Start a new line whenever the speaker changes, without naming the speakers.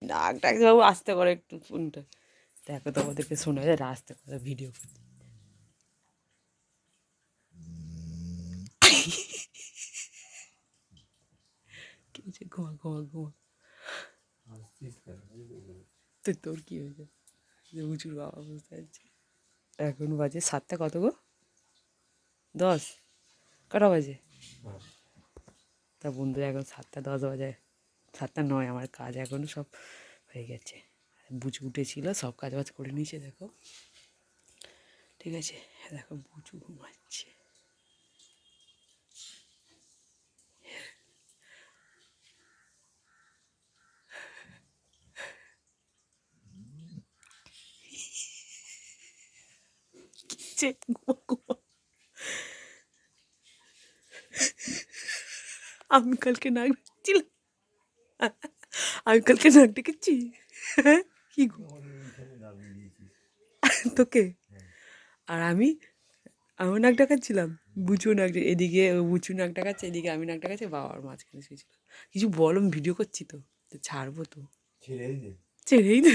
ডাক ডাক্তারবাবু আসতে করে একটু ফোনটা দেখো তো ওদেরকে শোনা যায় আসতে করে ভিডিও করতে। কি হয়েছে? ঘুমা ঘুমা ঘুমা। তো তোর কি হয়েছে? যে উঁচুর বাবা বুঝতে পারছি। এখন বাজে 7টা কত গো? 10 কটা বাজে? তা বন্ধু এখন 7টা 10 বাজে। 7টা 9 আমার কাজ এখনও সব হয়ে গেছে। বুচু উঠেছিল সব কাজ বাজ করে নিয়েছে দেখো। ঠিক আছে দেখো বুচু ঘুমাচ্ছে। ঘুমা ঘুমা। আমি কালকে নাক ডেকেছিলাম। আমি কালকে নাক ডেকেছি। হ্যাঁ কি গো তোকে? আর আমি নাক ডাকাচ্ছিলাম। বুচু নাক এদিকে বুচু নাক ডাকাচ্ছে এদিকে আমি নাক ডাকাচ্ছি বাবার মাঝখানে শুয়েছিল। কিছু বলো ভিডিও করছি তো ছাড়বো তো ছেড়েই দে।